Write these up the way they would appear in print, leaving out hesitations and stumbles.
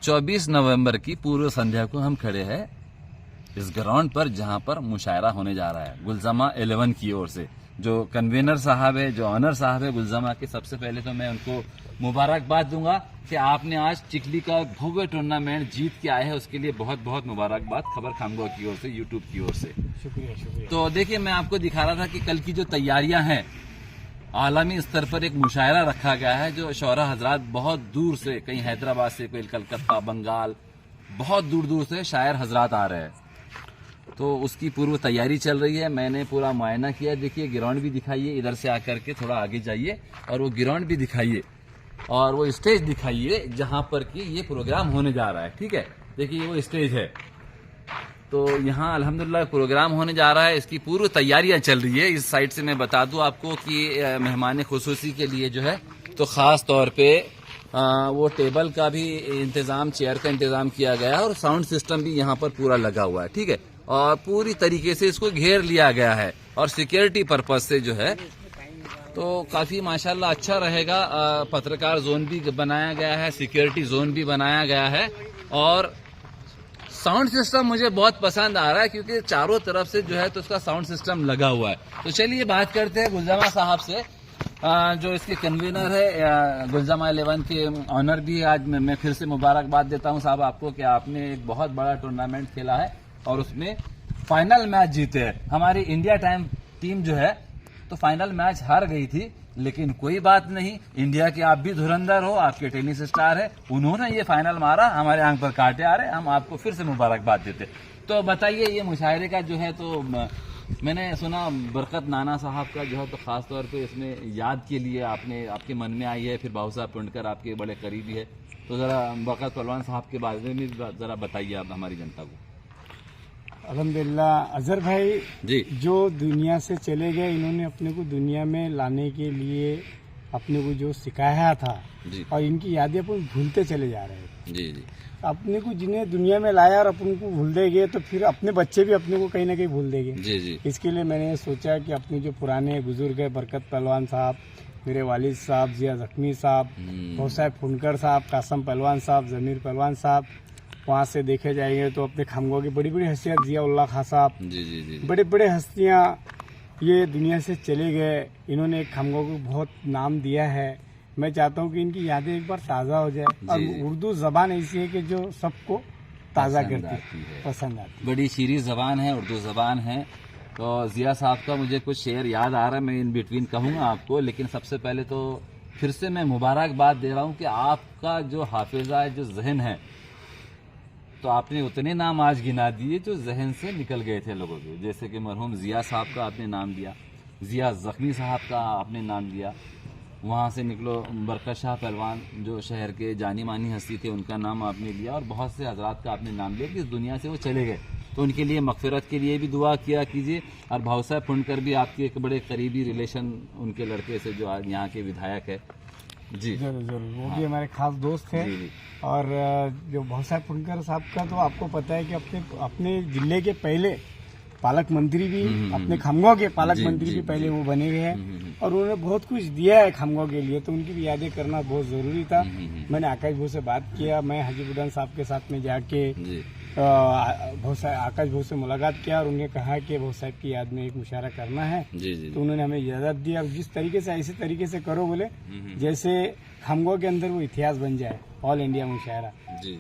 24 नवंबर की पूर्व संध्या को हम खड़े हैं इस ग्राउंड पर जहां पर मुशायरा होने जा रहा है गुलजमा 11 की ओर से। जो कन्वीनर साहब है, जो ऑनर साहब है गुलजमा के, सबसे पहले तो मैं उनको मुबारकबाद दूंगा कि आपने आज चिखली का भव्य टूर्नामेंट जीत के आए हैं, उसके लिए बहुत बहुत मुबारकबाद खबर खामगांव की ओर से, यूट्यूब की ओर से। शुक्रिया शुक्रिया। तो देखिए, मैं आपको दिखा रहा था कि कल की जो तैयारियां हैं, आलमी स्तर पर एक मुशायरा रखा गया है जो शौरा हजरात बहुत दूर से, कहीं हैदराबाद से, कोई कलकत्ता, बंगाल, बहुत दूर दूर से शायर हजरात आ रहे हैं। तो उसकी पूर्व तैयारी चल रही है। मैंने पूरा मुआयना किया। देखिए, ग्राउंड भी दिखाइए, इधर से आकर के थोड़ा आगे जाइए और वो ग्राउंड भी दिखाइए और वो स्टेज दिखाइए जहां पर कि ये प्रोग्राम होने जा रहा है। ठीक है, देखिए वो स्टेज है। तो यहाँ अल्हम्दुलिल्लाह प्रोग्राम होने जा रहा है, इसकी पूर्व तैयारियां चल रही है। इस साइड से मैं बता दूं आपको कि मेहमान खुसूसी के लिए जो है तो खास तौर पे वो टेबल का भी इंतजाम, चेयर का इंतजाम किया गया है और साउंड सिस्टम भी यहाँ पर पूरा लगा हुआ है। ठीक है, और पूरी तरीके से इसको घेर लिया गया है और सिक्योरिटी पर्पज से जो है तो काफी माशाल्लाह अच्छा रहेगा। पत्रकार जोन भी बनाया गया है, सिक्योरिटी जोन भी बनाया गया है और साउंड सिस्टम मुझे बहुत पसंद आ रहा है क्योंकि चारों तरफ से जो है तो उसका साउंड सिस्टम लगा हुआ है। तो चलिए बात करते हैं गुलजमा साहब से, जो इसके कन्वीनर है, गुलजमा 11 के ऑनर भी है। आज मैं फिर से मुबारकबाद देता हूं साहब आपको कि आपने एक बहुत बड़ा टूर्नामेंट खेला है और उसमें फाइनल मैच जीते हैं। हमारी इंडिया टीम जो है तो फाइनल मैच हार गई थी, लेकिन कोई बात नहीं, इंडिया के आप भी धुरंधर हो, आपके टेनिस स्टार है, उन्होंने ये फाइनल मारा, हमारे आंख पर कांटे आ रहे, हम आपको फिर से मुबारकबाद देते। तो बताइए, ये मुशायरे का जो है तो मैंने सुना बरकत नाना साहब का जो है तो खास तौर पे इसमें याद के लिए आपके मन में आई है, फिर बाबू साहब टुंडकर आपके बड़े करीबी है, तो जरा बरकत पहलवान साहब के बारे में जरा बताइए आप हमारी जनता को। अल्हम्दुलिल्लाह अजहर भाई जी, जो दुनिया से चले गए, इन्होंने अपने को दुनिया में लाने के लिए अपने को जो सिखाया था जी, और इनकी यादें अपन भूलते चले जा रहे हैं। जी जी, अपने को जिन्हें दुनिया में लाया और अपन को भूल देंगे तो फिर अपने बच्चे भी अपने को कहीं ना कहीं भूल देंगे। जी जी, इसके लिए मैंने सोचा कि अपने जो पुराने बुजुर्ग है, बरकत पहलवान साहब, मेरे वालिद साहब, जिया जख्मी साहब, साहब फुनकर साहब, कासम पहलवान साहब, जमीर पहलवान साहब, वहाँ से देखे जाएंगे तो अपने खामगांव की बड़ी बड़ी हस्तियाँ, जियाउल्लाह खां साहब, जी जी जी, बड़े बड़े हस्तियाँ ये दुनिया से चले गए। इन्होंने खामगांव को बहुत नाम दिया है। मैं चाहता हूँ कि इनकी यादें एक बार ताज़ा हो जाए और उर्दू जबान ऐसी है कि जो सबको ताज़ा करती है, पसंद आती है। बड़ी शीरी जबान है, उर्दू जबान है। तो जिया साहब का मुझे कुछ शेर याद आ रहा है, मैं इन बिटवीन कहूँगा आपको, लेकिन सबसे पहले तो फिर से मैं मुबारकबाद दे रहा हूँ कि आपका जो हाफिजा है, जो जहन है, तो आपने उतने नाम आज गिना दिए जो जहन से निकल गए थे लोगों के, जैसे कि मरहूम जिया साहब का आपने नाम दिया, जिया जख्मी साहब का आपने नाम दिया, वहाँ से निकलो बरकत शाह पहलवान जो शहर के जानी मानी हस्ती थे, उनका नाम आपने लिया और बहुत से हजरात का आपने नाम लिया कि इस दुनिया से वो चले गए। तो उनके लिए मगफिरत के लिए भी दुआ किया कीजिए। और भाऊ साहब फुंडकर भी आपके एक बड़े करीबी रिलेशन उनके लड़के से जो आज यहाँ के विधायक है। जी जरूर जरूर, वो भी हमारे खास दोस्त हैं। जी, जी। और जो बहुत साहब फुनकर साहब का तो आपको पता है कि अपने जिले के पहले पालक मंत्री भी, अपने खामगांव के पालक मंत्री भी पहले वो बने हुए हैं और उन्होंने बहुत कुछ दिया है खामगांव के लिए, तो उनकी भी यादें करना बहुत जरूरी था। मैंने आकाश भाऊ से बात किया, मैं हजीबुद्दीन साहब के साथ में जाके आकाश भाऊ से मुलाकात किया और उन्होंने कहा कि भाऊ साहब की याद में एक मुशायरा करना है। तो उन्होंने हमें इजाजत दी। अब जिस तरीके से ऐसे तरीके से करो बोले जैसे खामगांव के अंदर वो इतिहास बन जाए, ऑल इंडिया मुशायरा,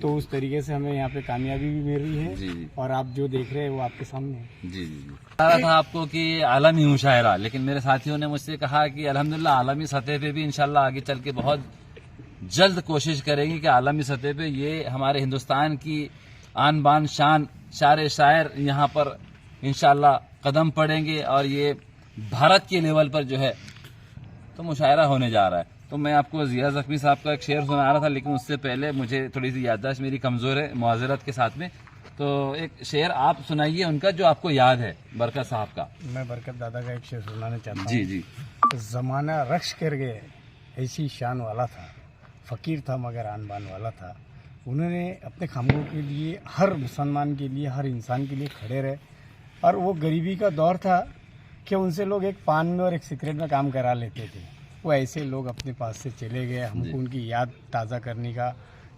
तो उस तरीके से हमें यहाँ पे कामयाबी भी मिल रही है और आप जो देख रहे हैं वो आपके सामने है। जी जी, बता रहा था आपको कि आलमी मुशायरा, लेकिन मेरे साथियों ने मुझसे कहा कि अल्हम्दुलिल्लाह आलमी सतह पे भी इंशाल्लाह आगे चल के बहुत जल्द कोशिश करेंगे कि आलमी सतह पे ये हमारे हिंदुस्तान की आन बान शान शायर शायर यहाँ पर इंशाल्लाह कदम पड़ेंगे और ये भारत के लेवल पर जो है तो मुशायरा होने जा रहा है। तो मैं आपको जिया जख्मी साहब का एक शेर सुना रहा था, लेकिन उससे पहले मुझे थोड़ी सी याददाश्त मेरी कमजोर है मुआजरत के साथ में, तो एक शेर आप सुनाइए उनका जो आपको याद है, बरकत साहब का। मैं बरकत दादा का एक शेर सुनाना चाहता हूँ। जी जी। जमाना रक्श कर गए ऐसी शान वाला था, फकीर था मगर आन बान वाला था। उन्होंने अपने खामगांव के लिए, हर मुसलमान के लिए, हर इंसान के लिए खड़े रहे और वो गरीबी का दौर था कि उनसे लोग एक पान में और एक सिगरेट में काम करा लेते थे। वो ऐसे लोग अपने पास से चले गए। हमको उनकी याद ताज़ा करने का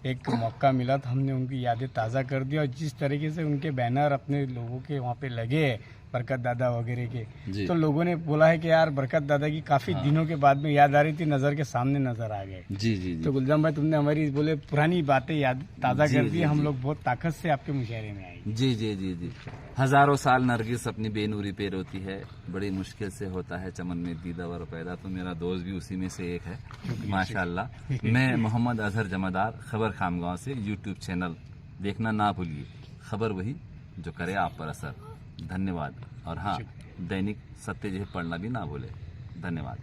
एक मौका मिला तो हमने उनकी यादें ताज़ा कर दी। और जिस तरीके से उनके बैनर अपने लोगों के वहाँ पे लगे हैं बरकत दादा वगैरह जी। के, तो लोगों ने बोला है कि यार बरकत दादा की काफ़ी दिनों के बाद में याद आ रही थी, नज़र के सामने नज़र आ गए। जी जी जी तो गुलजाम भाई, तुमने हमारी बोले पुरानी बातें याद ताज़ा जी, कर दी। जी, हम जी। लोग बहुत ताकत से आपके मुशायरे में आएंगे। जी जी जी जी। हजारों साल नरगिस अपनी बेनूरी पे रोती है, बड़ी मुश्किल से होता है चमन में दीदावर पैदा। तो मेरा दोस्त भी उसी में से एक है, माशाल्लाह। मैं मोहम्मद अजहर जमादार, खबर खामगांव से। यूट्यूब चैनल देखना ना भूलिए, खबर वही जो करे आप पर असर। धन्यवाद। और हाँ, दैनिक सत्य पढ़ना भी ना भूले। धन्यवाद।